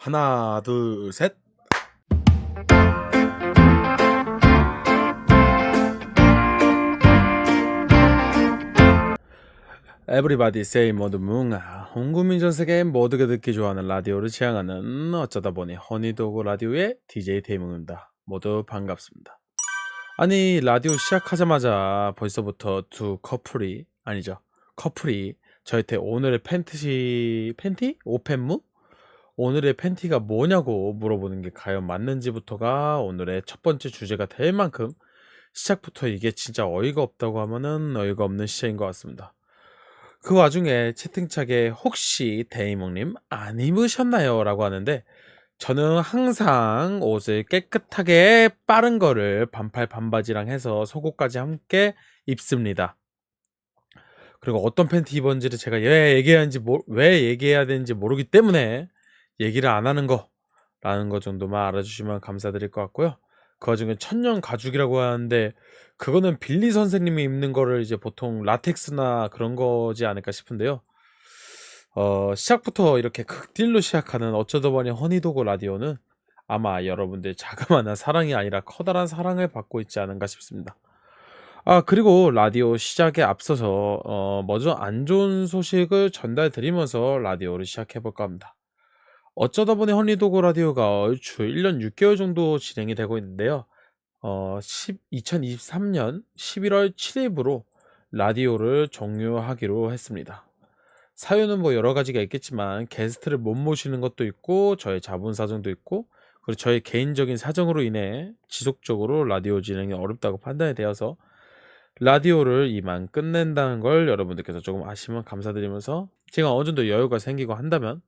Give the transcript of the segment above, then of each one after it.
하나, 둘, 셋. 에브리바디 세이 모두 뭉아. 온 국민 전 세계 모두가 듣기 좋아하는 라디오를 지향하는 어쩌다 보니 허니도그 라디오의 DJ 테이몽입니다. 모두 반갑습니다. 아니, 라디오 시작하자마자 벌써부터 두 커플이 아니죠. 커플이 저한테 오늘의 팬티? 오펜무? 오늘의 팬티가 뭐냐고 물어보는 게 과연 맞는지부터가 오늘의 첫 번째 주제가 될 만큼 시작부터 이게 진짜 어이가 없다고 하면은 어이가 없는 시작인 것 같습니다. 그 와중에 채팅창에 혹시 데이몽님 안 입으셨나요? 라고 하는데 저는 항상 옷을 깨끗하게 빠른 거를 반팔 반바지랑 해서 속옷까지 함께 입습니다. 그리고 어떤 팬티 입었는지를 제가 왜 얘기해야 되는지 모르기 때문에 얘기를 안 하는 거라는 거 정도만 알아주시면 감사드릴 것 같고요. 그 와중에 천년 가죽이라고 하는데 그거는 빌리 선생님이 입는 거를 이제 보통 라텍스나 그런 거지 않을까 싶은데요. 시작부터 이렇게 극딜로 시작하는 어쩌다 보니 허니도그 라디오는 아마 여러분들 자그마한 사랑이 아니라 커다란 사랑을 받고 있지 않은가 싶습니다. 그리고 라디오 시작에 앞서서 먼저 안 좋은 소식을 전달 드리면서 라디오를 시작해 볼까 합니다. 어쩌다 보니 허니도그 라디오가 얼추 1년 6개월 정도 진행이 되고 있는데요. 2023년 11월 7일부로 라디오를 종료하기로 했습니다. 사유는 뭐 여러 가지가 있겠지만 게스트를 못 모시는 것도 있고 저의 자본 사정도 있고 그리고 저의 개인적인 사정으로 인해 지속적으로 라디오 진행이 어렵다고 판단이 되어서 라디오를 이만 끝낸다는 걸 여러분들께서 조금 아시면 감사드리면서 제가 어느 정도 여유가 생기고 한다면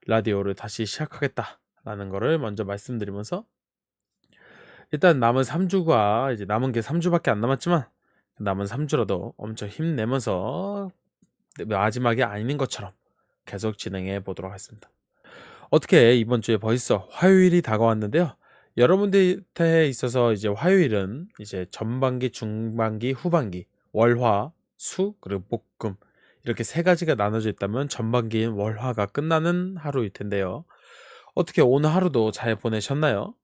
라디오를 다시 시작하겠다라는 거를 먼저 말씀드리면서 일단 남은 3주가 이제 남은 게 3주밖에 안 남았지만 남은 3주라도 엄청 힘내면서 마지막이 아닌 것처럼 계속 진행해 보도록 하겠습니다. 어떻게 이번 주에 벌써 화요일이 다가왔는데요. 여러분들한테 있어서 이제 화요일은 이제 전반기, 중반기, 후반기, 월화, 수, 그리고 목금 이렇게 세 가지가 나눠져 있다면 전반기인 월화가 끝나는 하루일 텐데요. 어떻게 오늘 하루도 잘 보내셨나요?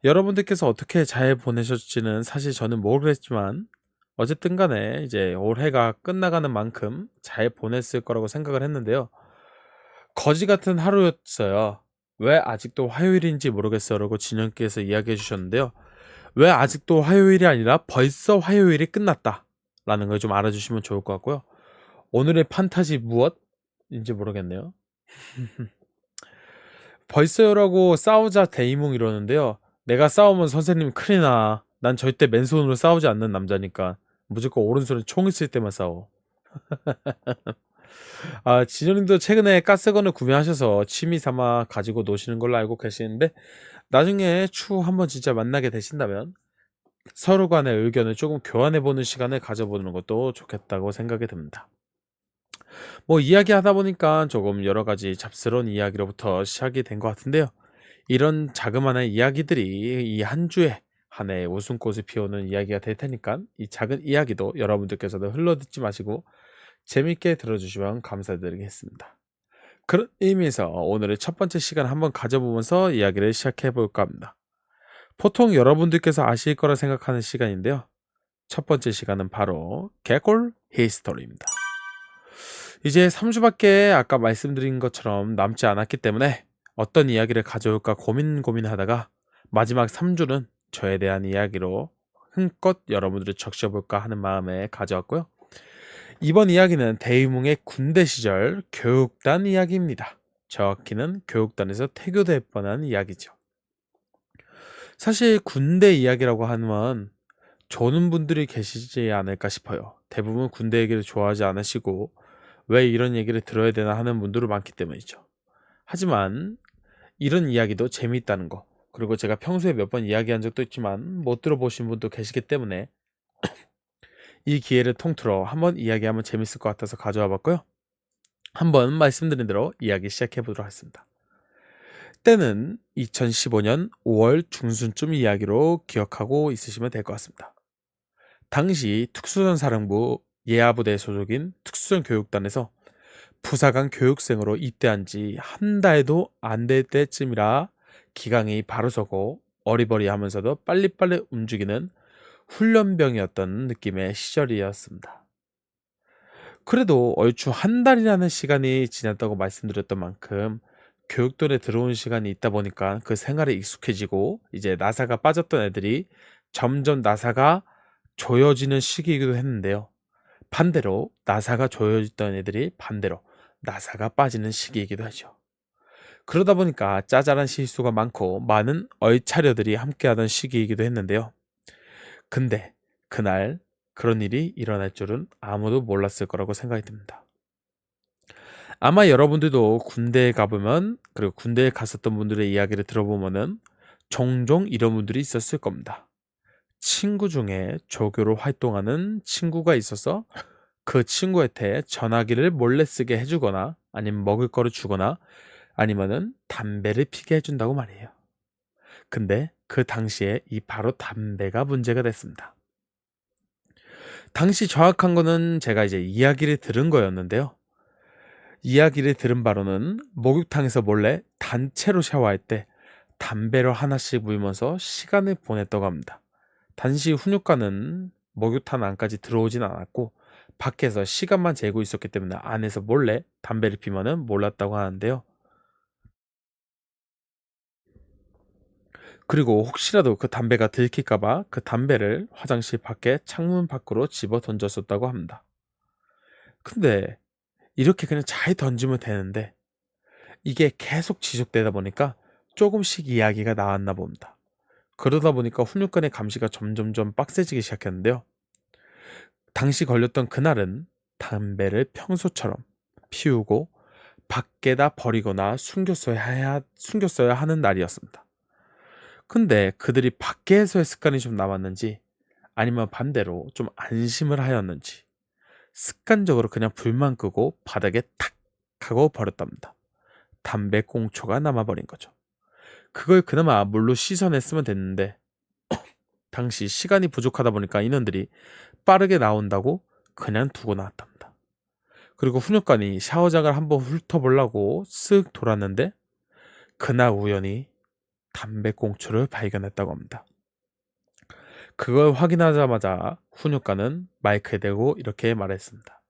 여러분들께서 어떻게 잘 보내셨지는 사실 저는 모르겠지만 어쨌든 간에 이제 올해가 끝나가는 만큼 잘 보냈을 거라고 생각을 했는데요. 거지 같은 하루였어요. 왜 아직도 화요일인지 모르겠어요. 라고 진영께서 이야기해 주셨는데요. 왜 아직도 화요일이 아니라 벌써 화요일이 끝났다. 라는 걸 좀 알아주시면 좋을 것 같고요. 오늘의 판타지 무엇인지 모르겠네요. 벌써요라고 싸우자 데이몽 이러는데요. 내가 싸우면 선생님 큰일 나. 난 절대 맨손으로 싸우지 않는 남자니까. 무조건 오른손에 총 있을 때만 싸워. 지조님도 최근에 가스건을 구매하셔서 취미 삼아 가지고 노시는 걸로 알고 계시는데 나중에 추후 한번 진짜 만나게 되신다면 서로 간의 의견을 조금 교환해보는 시간을 가져보는 것도 좋겠다고 생각이 듭니다. 뭐 이야기하다 보니까 조금 여러 가지 잡스러운 이야기로부터 시작이 된 것 같은데요. 이런 자그마한 이야기들이 이 한 주에 한 해의 웃음꽃을 피우는 이야기가 될 테니까 이 작은 이야기도 여러분들께서도 흘러듣지 마시고 재밌게 들어주시면 감사드리겠습니다. 그런 의미에서 오늘의 첫 번째 시간 한번 가져보면서 이야기를 시작해 볼까 합니다. 보통 여러분들께서 아실 거라 생각하는 시간인데요. 첫 번째 시간은 바로 개골 히스토리입니다. 이제 3주밖에 아까 말씀드린 것처럼 남지 않았기 때문에 어떤 이야기를 가져올까 고민하다가 마지막 3주는 저에 대한 이야기로 흥껏 여러분들을 적셔볼까 하는 마음에 가져왔고요. 이번 이야기는 대의몽의 군대 시절 교육단 이야기입니다. 정확히는 교육단에서 태교될 뻔한 이야기죠. 사실 군대 이야기라고 하면 좋은 분들이 계시지 않을까 싶어요. 대부분 군대 얘기를 좋아하지 않으시고 왜 이런 얘기를 들어야 되나 하는 분들이 많기 때문이죠. 하지만 이런 이야기도 재미있다는 거, 그리고 제가 평소에 몇 번 이야기한 적도 있지만 못 들어보신 분도 계시기 때문에 이 기회를 통틀어 한번 이야기하면 재밌을 것 같아서 가져와 봤고요. 한번 말씀드린 대로 이야기 시작해 보도록 하겠습니다. 때는 2015년 5월 중순쯤 이야기로 기억하고 있으시면 될 것 같습니다. 당시 특수전사령부 예하부대 소속인 특수전 교육단에서 부사관 교육생으로 입대한 지 한 달도 안 될 때쯤이라 기강이 바로 서고 어리버리하면서도 빨리빨리 움직이는 훈련병이었던 느낌의 시절이었습니다. 그래도 얼추 한 달이라는 시간이 지났다고 말씀드렸던 만큼 교육돌에 들어온 시간이 있다 보니까 그 생활에 익숙해지고 이제 나사가 빠졌던 애들이 점점 나사가 조여지는 시기이기도 했는데요. 반대로 나사가 조여졌던 애들이 반대로 나사가 빠지는 시기이기도 하죠. 그러다 보니까 짜잘한 실수가 많고 많은 얼차려들이 함께하던 시기이기도 했는데요. 근데 그날 그런 일이 일어날 줄은 아무도 몰랐을 거라고 생각이 듭니다. 아마 여러분들도 군대에 가보면, 그리고 군대에 갔었던 분들의 이야기를 들어보면은 종종 이런 분들이 있었을 겁니다. 친구 중에 조교로 활동하는 친구가 있어서 그 친구한테 전화기를 몰래 쓰게 해주거나 아니면 먹을 거를 주거나 아니면은 담배를 피게 해준다고 말이에요. 근데 그 당시에 이 바로 담배가 문제가 됐습니다. 당시 정확한 거는 제가 이제 이야기를 들은 거였는데요. 이야기를 들은 바로는 목욕탕에서 몰래 단체로 샤워할 때 담배를 하나씩 물면서 시간을 보냈다고 합니다. 단시 훈육관은 목욕탕 안까지 들어오진 않았고 밖에서 시간만 재고 있었기 때문에 안에서 몰래 담배를 피면은 몰랐다고 하는데요. 그리고 혹시라도 그 담배가 들킬까봐 그 담배를 화장실 밖에 창문 밖으로 집어 던졌었다고 합니다. 근데 이렇게 그냥 잘 던지면 되는데 이게 계속 지속되다 보니까 조금씩 이야기가 나왔나 봅니다. 그러다 보니까 훈육관의 감시가 점점점 빡세지기 시작했는데요. 당시 걸렸던 그날은 담배를 평소처럼 피우고 밖에다 버리거나 숨겼어야 하는 날이었습니다. 근데 그들이 밖에서의 습관이 좀 남았는지 아니면 반대로 좀 안심을 하였는지 습관적으로 그냥 불만 끄고 바닥에 탁 하고 버렸답니다. 담배꽁초가 남아버린 거죠. 그걸 그나마 물로 씻어냈으면 됐는데 당시 시간이 부족하다 보니까 인원들이 빠르게 나온다고 그냥 두고 나왔답니다. 그리고 훈육관이 샤워장을 한번 훑어보려고 쓱 돌았는데 그날 우연히 담배꽁초를 발견했다고 합니다. 그걸 확인하자마자 훈육관은 마이크에 대고 이렇게 말했습니다.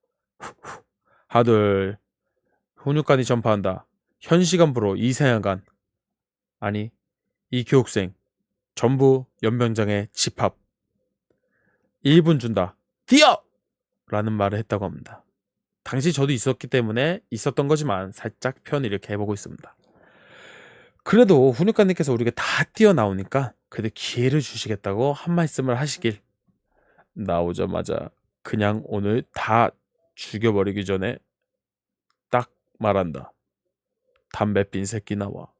하들 훈육관이 전파한다. 현 시간부로 이 생활관 아니 이 교육생 전부 연병장에 집합 1분 준다. 뛰어! 라는 말을 했다고 합니다. 당시 저도 있었기 때문에 있었던 거지만 살짝 표현을 이렇게 해보고 있습니다. 그래도 훈육관님께서 우리가 다 뛰어나오니까 그래도 기회를 주시겠다고 한 말씀을 하시길 나오자마자 그냥 오늘 다 죽여버리기 전에 딱 말한다. 담배 핀 새끼 나와.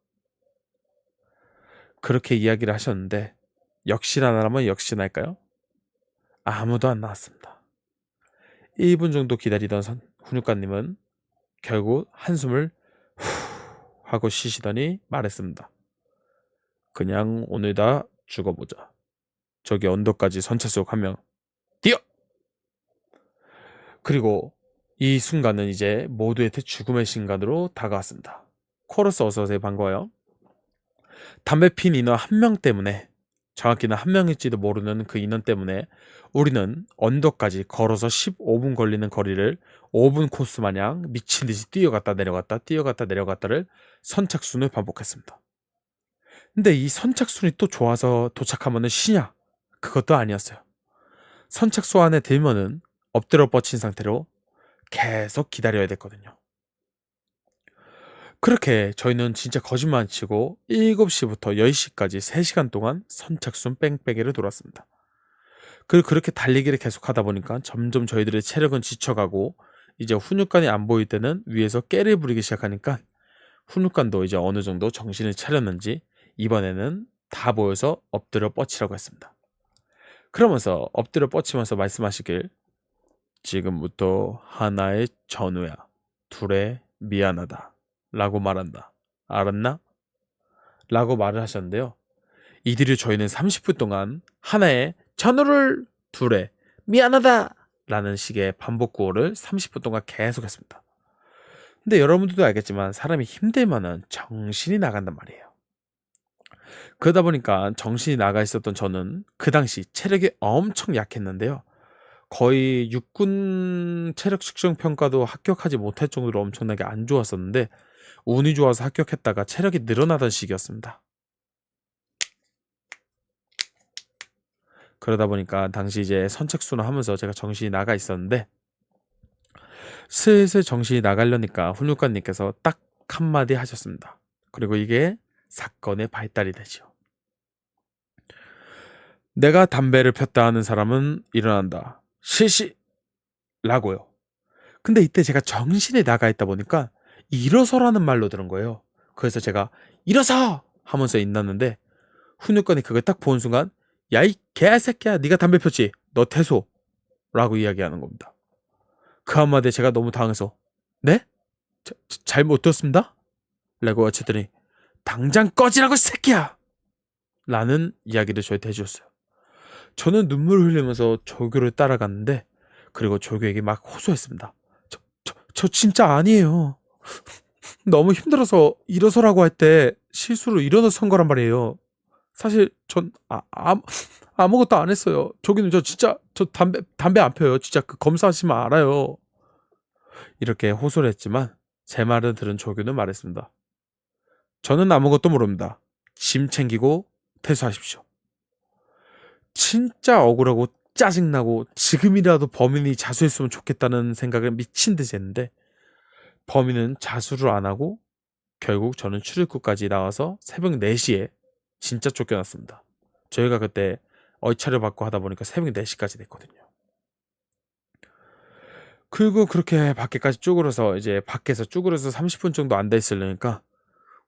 그렇게 이야기를 하셨는데 역시나 나라면 역시나일까요? 아무도 안 나왔습니다. 1분 정도 기다리던 훈육관님은 결국 한숨을 후 하고 쉬시더니 말했습니다. 그냥 오늘 다 죽어보자. 저기 언덕까지 선착순 한 명 뛰어! 그리고 이 순간은 이제 모두한테 죽음의 순간으로 다가왔습니다. 코러스 어서오세요. 반가워요. 담배 핀 인원 한 명 때문에 정확히는 한 명일지도 모르는 그 인원 때문에 우리는 언덕까지 걸어서 15분 걸리는 거리를 5분 코스 마냥 미친 듯이 뛰어갔다 내려갔다 뛰어갔다 내려갔다를 선착순을 반복했습니다. 근데 이 선착순이 또 좋아서 도착하면은 쉬냐? 그것도 아니었어요. 선착순 안에 들면은 엎드려 뻗친 상태로 계속 기다려야 됐거든요. 그렇게 저희는 진짜 거짓말 안 치고 7시부터 10시까지 3시간 동안 선착순 뺑뺑이를 돌았습니다. 그리고 그렇게 달리기를 계속하다 보니까 점점 저희들의 체력은 지쳐가고 이제 훈육관이 안 보일 때는 위에서 깨를 부리기 시작하니까 훈육관도 이제 어느 정도 정신을 차렸는지 이번에는 다 모여서 엎드려 뻗치라고 했습니다. 그러면서 엎드려 뻗치면서 말씀하시길 지금부터 하나의 전우야, 둘의 미안하다 라고 말한다. 알았나? 라고 말을 하셨는데요. 이들이 저희는 30분 동안 하나의 전우를 둘의 미안하다 라는 식의 반복 구호를 30분 동안 계속했습니다. 근데 여러분들도 알겠지만 사람이 힘들면은 정신이 나간단 말이에요. 그러다 보니까 정신이 나가 있었던 저는 그 당시 체력이 엄청 약했는데요. 거의 육군 체력 측정 평가도 합격하지 못할 정도로 엄청나게 안 좋았었는데 운이 좋아서 합격했다가 체력이 늘어나던 시기였습니다. 그러다 보니까 당시 이제 선착순을 하면서 제가 정신이 나가 있었는데 슬슬 정신이 나가려니까 훈육관님께서 딱 한마디 하셨습니다. 그리고 이게 사건의 발달이 되죠. 내가 담배를 폈다 하는 사람은 일어난다. 실시! 라고요. 근데 이때 제가 정신이 나가 있다 보니까 일어서라는 말로 들은 거예요. 그래서 제가 일어서! 하면서 일어났는데 훈육관이 그걸 딱 보는 순간 야 이 개새끼야 네가 담배 폈지? 너 퇴소! 라고 이야기하는 겁니다. 그 한마디에 제가 너무 당해서 네? 잘못 들었습니다? 라고 외쳤더니 당장 꺼지라고 이 새끼야! 라는 이야기를 저한테 해주셨어요. 저는 눈물을 흘리면서 조교를 따라갔는데 그리고 조교에게 막 호소했습니다. 저 진짜 아니에요. 너무 힘들어서 일어서라고 할 때 실수로 일어나서 한 거란 말이에요. 사실 전 아무것도 안 했어요. 조교님 저 진짜 저 담배 안 펴요. 진짜 그 검사하시면 알아요. 이렇게 호소를 했지만 제 말을 들은 조교는 말했습니다. 저는 아무것도 모릅니다. 짐 챙기고 퇴소하십시오. 진짜 억울하고 짜증나고 지금이라도 범인이 자수했으면 좋겠다는 생각을 미친 듯이 했는데 범인은 자수를 안 하고 결국 저는 출입구까지 나와서 새벽 4시에 진짜 쫓겨났습니다. 저희가 그때 얼차려 받고 하다 보니까 새벽 4시까지 됐거든요. 그리고 그렇게 밖에까지 쭈그려서 이제 밖에서 쭈그려서 30분 정도 앉아 있으려니까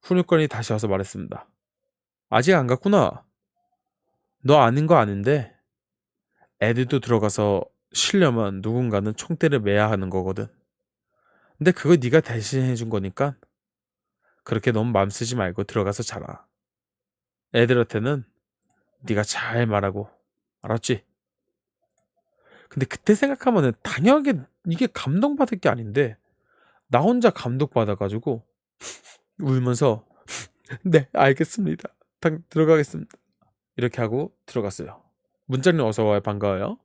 훈육관이 다시 와서 말했습니다. 아직 안 갔구나. 너 아닌 거 아는데 애들도 들어가서 쉬려면 누군가는 총대를 매야 하는 거거든. 근데 그거 네가 대신해 준 거니까 그렇게 너무 맘 쓰지 말고 들어가서 자라. 애들한테는 네가 잘 말하고 알았지? 근데 그때 생각하면은 당연하게 이게 감동받을 게 아닌데 나 혼자 감동받아가지고 울면서 네 알겠습니다. 들어가겠습니다. 이렇게 하고 들어갔어요. 문장님 어서 와요. 반가워요.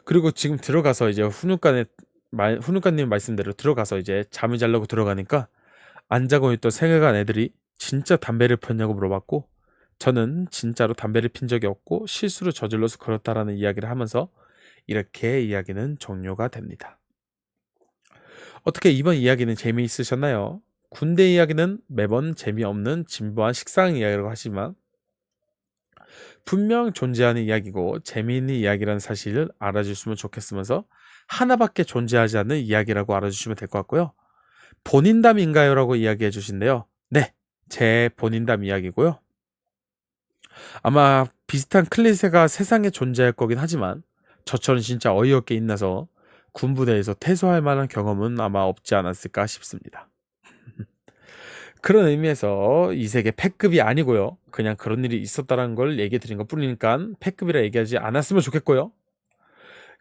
그리고 지금 들어가서 이제 훈육관님 말씀대로 들어가서 이제 잠을 자려고 들어가니까 안 자고 있던 생활관 애들이 진짜 담배를 폈냐고 물어봤고 저는 진짜로 담배를 핀 적이 없고 실수를 저질러서 그렇다라는 이야기를 하면서 이렇게 이야기는 종료가 됩니다. 어떻게 이번 이야기는 재미있으셨나요? 군대 이야기는 매번 재미없는 진부한 식상 이야기라고 하지만 분명 존재하는 이야기고 재미있는 이야기라는 사실을 알아주시면 좋겠으면서 하나밖에 존재하지 않는 이야기라고 알아주시면 될 것 같고요. 본인담인가요? 라고 이야기해 주신데요. 네, 제 본인담 이야기고요. 아마 비슷한 클리셰가 세상에 존재할 거긴 하지만 저처럼 진짜 어이없게 인나서 군부대에서 퇴소할 만한 경험은 아마 없지 않았을까 싶습니다. 그런 의미에서 이 세계 패급이 아니고요. 그냥 그런 일이 있었다는 걸 얘기해 드린 것 뿐이니까 패급이라 얘기하지 않았으면 좋겠고요.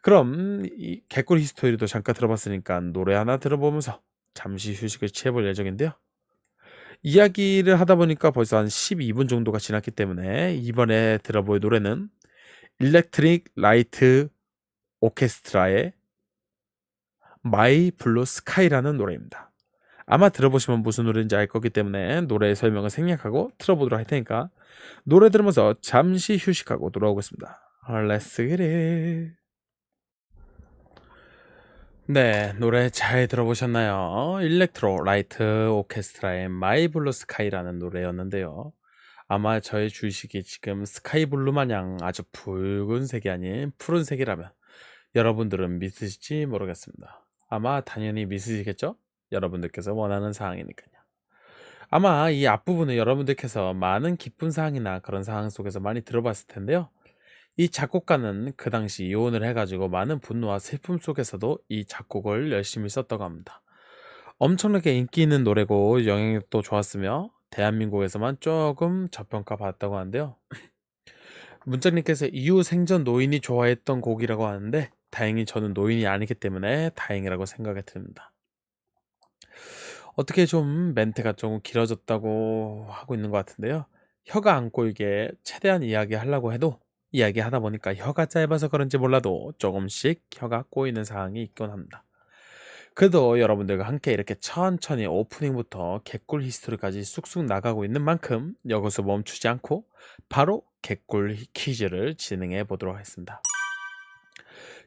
그럼 이 개꿀 히스토리도 잠깐 들어봤으니까 노래 하나 들어보면서 잠시 휴식을 취해볼 예정인데요. 이야기를 하다 보니까 벌써 한 12분 정도가 지났기 때문에 이번에 들어볼 노래는 일렉트릭 라이트 오케스트라의 마이 블루 스카이라는 노래입니다. 아마 들어보시면 무슨 노래인지 알 거기 때문에 노래의 설명을 생략하고 틀어보도록 할 테니까 노래 들으면서 잠시 휴식하고 돌아오겠습니다. Let's get it. 네, 노래 잘 들어보셨나요? 일렉트로 라이트 오케스트라의 마이 블루 스카이라는 노래였는데요. 아마 저의 주식이 지금 스카이 블루 마냥 아주 붉은색이 아닌 푸른색이라면 여러분들은 믿으실지 모르겠습니다. 아마 당연히 믿으시겠죠? 여러분들께서 원하는 사항이니까요. 아마 이 앞부분은 여러분들께서 많은 기쁜 사항이나 그런 상황 속에서 많이 들어봤을 텐데요. 이 작곡가는 그 당시 이혼을 해가지고 많은 분노와 슬픔 속에서도 이 작곡을 열심히 썼다고 합니다. 엄청나게 인기 있는 노래고 영향력도 좋았으며 대한민국에서만 조금 저평가 받았다고 하는데요. 문장님께서 이후 생전 노인이 좋아했던 곡이라고 하는데 다행히 저는 노인이 아니기 때문에 다행이라고 생각이 듭니다. 어떻게 좀 멘트가 좀 길어졌다고 하고 있는 것 같은데요. 혀가 안 꼬이게 최대한 이야기하려고 해도 이야기하다 보니까 혀가 짧아서 그런지 몰라도 조금씩 혀가 꼬이는 상황이 있곤 합니다. 그래도 여러분들과 함께 이렇게 천천히 오프닝부터 개꿀 히스토리까지 쑥쑥 나가고 있는 만큼 여기서 멈추지 않고 바로 개꿀 퀴즈를 진행해 보도록 하겠습니다.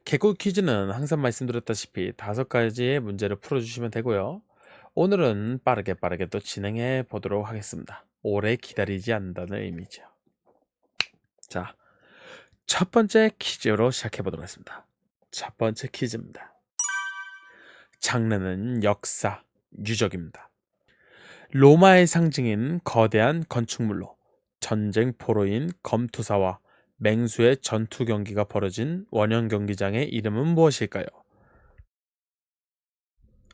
개꿀 퀴즈는 항상 말씀드렸다시피 5가지의 문제를 풀어주시면 되고요. 오늘은 빠르게 또 진행해 보도록 하겠습니다. 오래 기다리지 않는다는 의미죠. 자, 첫 번째 퀴즈로 시작해 보도록 하겠습니다. 첫 번째 퀴즈입니다. 장르는 역사, 유적입니다. 로마의 상징인 거대한 건축물로 전쟁 포로인 검투사와 맹수의 전투 경기가 벌어진 원형 경기장의 이름은 무엇일까요?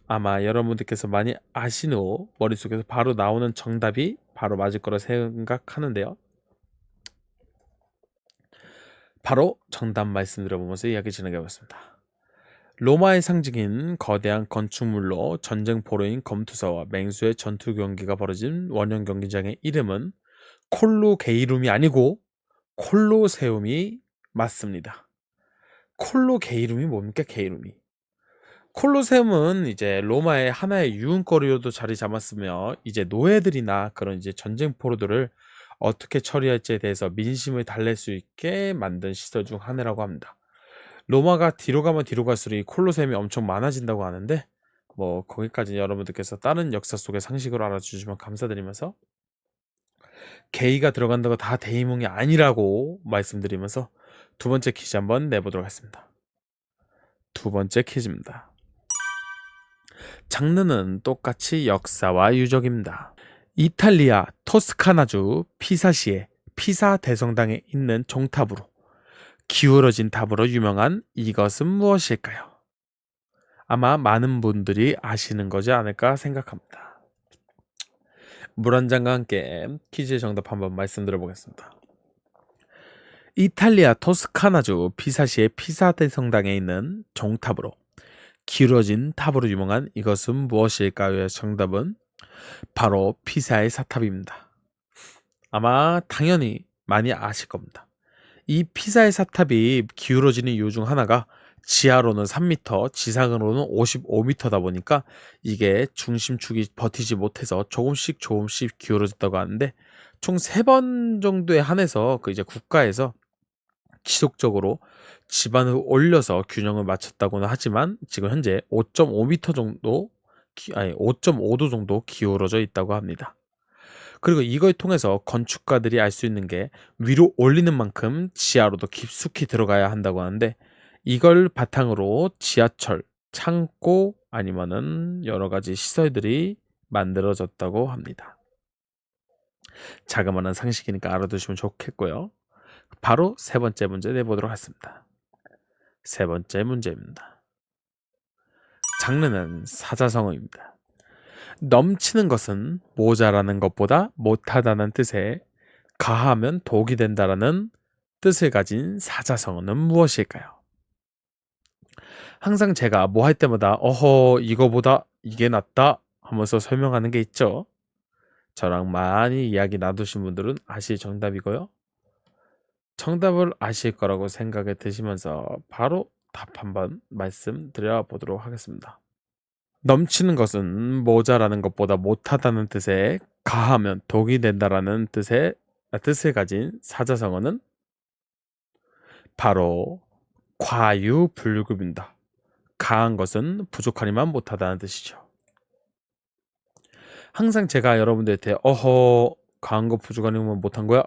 아마 여러분들께서 많이 아시는 머릿속에서 바로 나오는 정답이 바로 맞을 거라 생각하는데요. 바로 정답 말씀드려보면서 이야기 진행해보겠습니다. 로마의 상징인 거대한 건축물로 전쟁 포로인 검투사와 맹수의 전투 경기가 벌어진 원형 경기장의 이름은 콜로게이룸이 아니고 콜로세움이 맞습니다. 콜로게이룸이 뭡니까? 게이룸이. 콜로세움은 이제 로마의 하나의 유흥거리로도 자리 잡았으며 이제 노예들이나 그런 이제 전쟁 포로들을 어떻게 처리할지에 대해서 민심을 달랠 수 있게 만든 시설 중 하나라고 합니다. 로마가 뒤로 가면 뒤로 갈수록 이 콜로세움이 엄청 많아진다고 하는데 뭐 거기까지 여러분들께서 다른 역사 속의 상식으로 알아주시면 감사드리면서 게이가 들어간다고 다 데이몽이 아니라고 말씀드리면서 두 번째 퀴즈 한번 내보도록 하겠습니다. 두 번째 퀴즈입니다. 장르는 똑같이 역사와 유적입니다. 이탈리아 토스카나주 피사시의 피사 대성당에 있는 종탑으로 기울어진 탑으로 유명한 이것은 무엇일까요? 아마 많은 분들이 아시는 거지 않을까 생각합니다. 물 한 잔과 함께 퀴즈의 정답 한번 말씀드려 보겠습니다. 이탈리아 토스카나주 피사시의 피사 대성당에 있는 종탑으로 기울어진 탑으로 유명한 이것은 무엇일까요? 정답은 바로 피사의 사탑입니다. 아마 당연히 많이 아실 겁니다. 이 피사의 사탑이 기울어지는 이유 중 하나가 지하로는 3m, 지상으로는 55m다 보니까 이게 중심축이 버티지 못해서 조금씩 기울어졌다고 하는데 총 3번 정도에 한해서 그 이제 국가에서 지속적으로 지반을 올려서 균형을 맞췄다고는 하지만 지금 현재 5.5m 정도 5.5도 정도 기울어져 있다고 합니다. 그리고 이걸 통해서 건축가들이 알 수 있는 게 위로 올리는 만큼 지하로도 깊숙이 들어가야 한다고 하는데 이걸 바탕으로 지하철, 창고 아니면은 여러 가지 시설들이 만들어졌다고 합니다. 자그마한 상식이니까 알아두시면 좋겠고요. 바로 세 번째 문제 내보도록 하겠습니다. 세 번째 문제입니다. 장르는 사자성어입니다. 넘치는 것은 모자라는 것보다 못하다는 뜻에 가하면 독이 된다라는 뜻을 가진 사자성어는 무엇일까요? 항상 제가 뭐 할 때마다 어허 이거보다 이게 낫다 하면서 설명하는 게 있죠. 저랑 많이 이야기 나누신 분들은 아실 정답이고요. 정답을 아실 거라고 생각이 드시면서 바로 답 한번 말씀드려 보도록 하겠습니다. 넘치는 것은 모자라는 것보다 못하다는 뜻에 가하면 독이 된다라는 뜻을 가진 사자성어는 바로 과유불급입니다. 가한 것은 부족하니만 못하다는 뜻이죠. 항상 제가 여러분들한테 어허 가한 거 부족하니만 못한 거야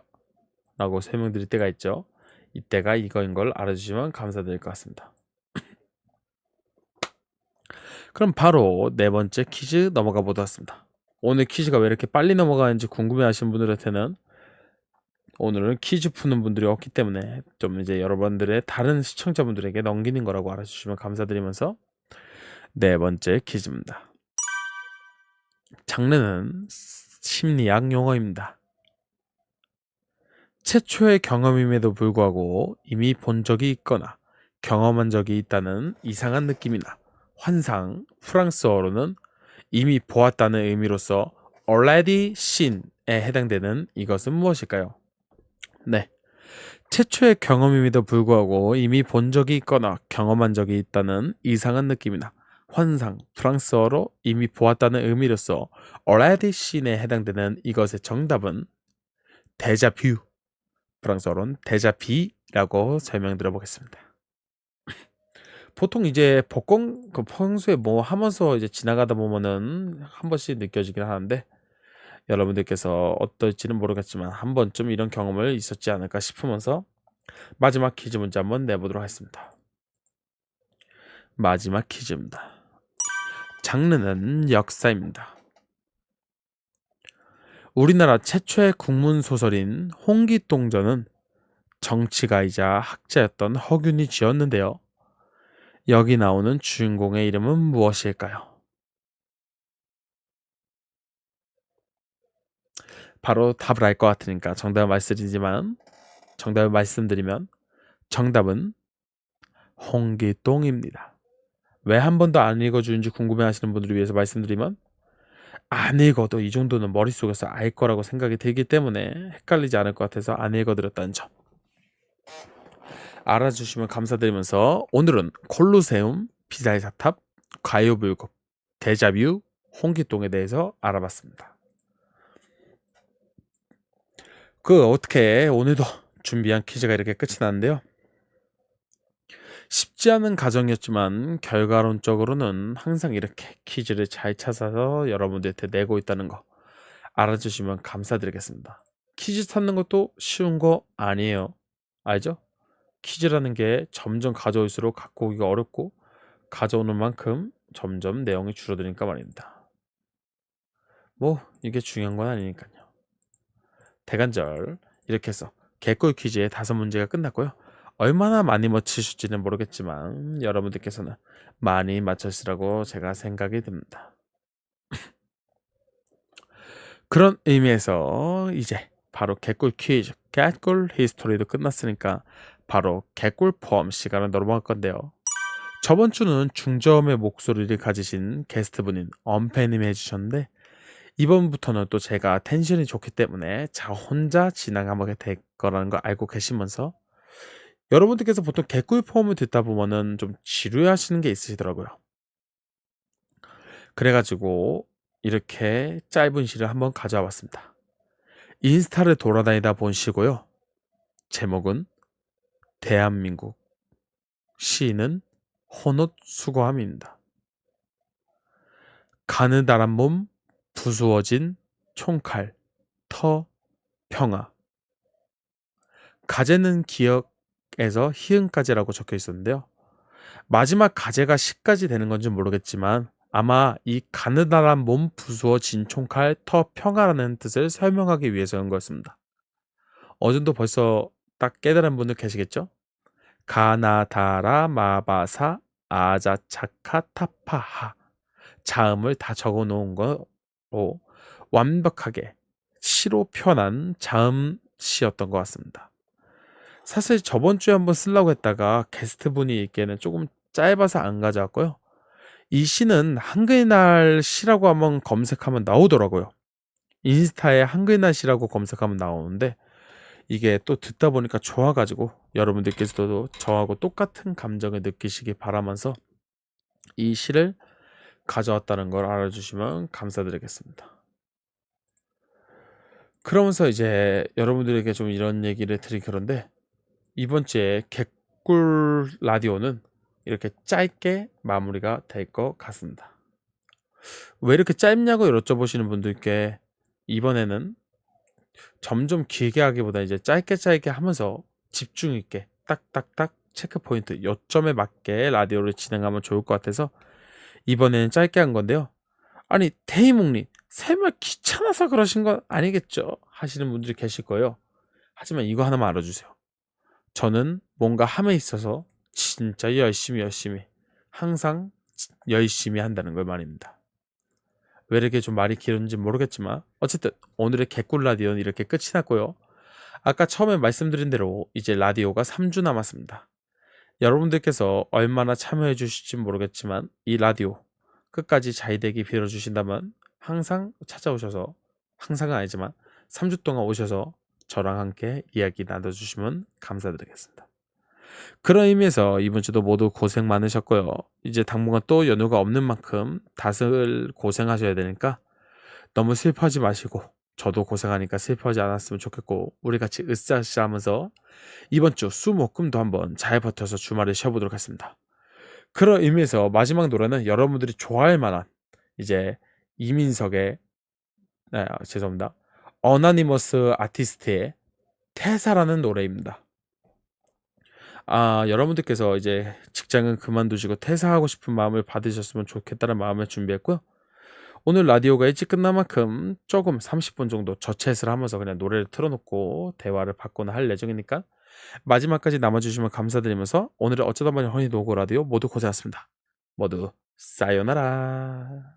라고 설명드릴 때가 있죠. 이때가 이거인 걸 알아주시면 감사드릴 것 같습니다. 그럼 바로 네 번째 퀴즈 넘어가 보도록 하겠습니다. 오늘 퀴즈가 왜 이렇게 빨리 넘어가는지 궁금해 하시는 분들한테는 오늘은 퀴즈 푸는 분들이 없기 때문에 좀 이제 여러분들의 다른 시청자분들에게 넘기는 거라고 알아주시면 감사드리면서 네 번째 퀴즈입니다. 장르는 심리학 용어입니다. 최초의 경험임에도 불구하고 이미 본 적이 있거나 경험한 적이 있다는 이상한 느낌이나 환상, 프랑스어로는 이미 보았다는 의미로서 already seen에 해당되는 이것은 무엇일까요? 네. 최초의 경험임에도 불구하고 이미 본 적이 있거나 경험한 적이 있다는 이상한 느낌이나 환상, 프랑스어로 이미 보았다는 의미로서 already seen에 해당되는 이것의 정답은 데자뷰, 프랑스어로는 데자비라고 설명드려 보겠습니다. 보통 이제 복권 평소에 뭐 하면서 이제 지나가다 보면은 한 번씩 느껴지긴 하는데 여러분들께서 어떨지는 모르겠지만 한 번쯤 이런 경험을 있었지 않을까 싶으면서 마지막 퀴즈 문제 한번 내보도록 하겠습니다. 마지막 퀴즈입니다. 장르는 역사입니다. 우리나라 최초의 국문 소설인 홍기동전은 정치가이자 학자였던 허균이 지었는데요. 여기 나오는 주인공의 이름은 무엇일까요? 바로 답을 알 것 같으니까 정답을 말씀드리면 정답은 홍기동입니다. 왜 한 번도 안 읽어주는지 궁금해하시는 분들을 위해서 말씀드리면 안 읽어도 이 정도는 머릿속에서 알 거라고 생각이 들기 때문에 헷갈리지 않을 것 같아서 안 읽어드렸다는 점 알아주시면 감사드리면서 오늘은 콜로세움, 피사의 사탑, 과유불급, 데자뷰, 홍기동에 대해서 알아봤습니다. 어떻게 오늘도 준비한 퀴즈가 이렇게 끝이 났는데요. 쉽지 않은 과정이었지만 결과론적으로는 항상 이렇게 퀴즈를 잘 찾아서 여러분들한테 내고 있다는 거 알아주시면 감사드리겠습니다. 퀴즈 찾는 것도 쉬운 거 아니에요. 알죠? 퀴즈라는 게 점점 가져올수록 갖고 오기가 어렵고 가져오는 만큼 점점 내용이 줄어드니까 말입니다. 뭐 이게 중요한 건 아니니까요. 대간절 이렇게 해서 개꿀 퀴즈의 5문제가 끝났고요. 얼마나 많이 맞히실지는 모르겠지만 여러분들께서는 많이 맞췄으라고 제가 생각이 듭니다. 그런 의미에서 이제 바로 개꿀 퀴즈, 개꿀 히스토리도 끝났으니까 바로 개꿀 포함 시간을 넘어갈 건데요. 저번 주는 중저음의 목소리를 가지신 게스트분인 엄패님이 해주셨는데 이번부터는 또 제가 텐션이 좋기 때문에 혼자 진행하게 될 거라는 걸 알고 계시면서 여러분들께서 보통 개꿀 포함을 듣다 보면은 좀 지루해하시는 게 있으시더라고요. 그래가지고 이렇게 짧은 시를 한번 가져와 봤습니다. 인스타를 돌아다니다 본 시고요. 제목은 대한민국, 시인은 헌옷 수거함입니다. 가느다란 몸, 부수어진 총칼, 터, 평화. 가제는 기억에서 희응까지라고 적혀 있었는데요. 마지막 가제가 시까지 되는 건지 모르겠지만 아마 이 가느다란 몸 부수어진 총칼, 터, 평화라는 뜻을 설명하기 위해서인 것 같습니다. 어느 정도 벌써 딱 깨달은 분들 계시겠죠? 가나다라 마바사 아자차카타파하 자음을 다 적어 놓은 거로 완벽하게 시로 표현한 자음 시였던 것 같습니다. 사실 저번 주에 한번 쓰려고 했다가 게스트분이 있기에는 조금 짧아서 안 가져왔고요. 이 시는 한글날 시라고 한번 검색하면 나오더라고요. 인스타에 한글날 시라고 검색하면 나오는데 이게 또 듣다 보니까 좋아가지고 여러분들께서도 저하고 똑같은 감정을 느끼시기 바라면서 이 시를 가져왔다는 걸 알아주시면 감사드리겠습니다. 그러면서 이제 여러분들에게 좀 이런 얘기를 드리기 그런데 이번 주에 개꿀 라디오는 이렇게 짧게 마무리가 될 것 같습니다. 왜 이렇게 짧냐고 여쭤보시는 분들께 이번에는 점점 길게 하기보다 이제 짧게 하면서 집중 있게 딱딱딱 체크 포인트 요점에 맞게 라디오를 진행하면 좋을 것 같아서 이번에는 짧게 한 건데요. 아니 태희몽님 설마 귀찮아서 그러신 건 아니겠죠? 하시는 분들이 계실 거예요. 하지만 이거 하나만 알아주세요. 저는 뭔가 함에 있어서 진짜 열심히 항상 열심히 한다는 걸 말입니다. 왜 이렇게 좀 말이 길었는지 모르겠지만 어쨌든 오늘의 개꿀 라디오는 이렇게 끝이 났고요. 아까 처음에 말씀드린 대로 이제 라디오가 3주 남았습니다. 여러분들께서 얼마나 참여해 주실지 모르겠지만 이 라디오 끝까지 잘 되기 빌어주신다면 항상 찾아오셔서, 항상은 아니지만 3주 동안 오셔서 저랑 함께 이야기 나눠주시면 감사드리겠습니다. 그런 의미에서 이번 주도 모두 고생 많으셨고요. 이제 당분간 또 연휴가 없는 만큼 다들 고생하셔야 되니까 너무 슬퍼하지 마시고, 저도 고생하니까 슬퍼하지 않았으면 좋겠고, 우리 같이 으쌰으쌰 하면서 이번 주 수목금도 한번 잘 버텨서 주말에 쉬어보도록 하겠습니다. 그런 의미에서 마지막 노래는 여러분들이 좋아할 만한, 이제 이민석의, 죄송합니다, 어나니머스 아티스트의 퇴사라는 노래입니다. 여러분들께서 이제 직장은 그만두시고 퇴사하고 싶은 마음을 받으셨으면 좋겠다는 마음을 준비했고요. 오늘 라디오가 일찍 끝난 만큼 조금 30분 정도 저챗을 하면서 그냥 노래를 틀어놓고 대화를 받거나 할 예정이니까 마지막까지 남아주시면 감사드리면서, 오늘의 어쩌다 보니 허니 노고 라디오 모두 고생하셨습니다. 모두 사요나라.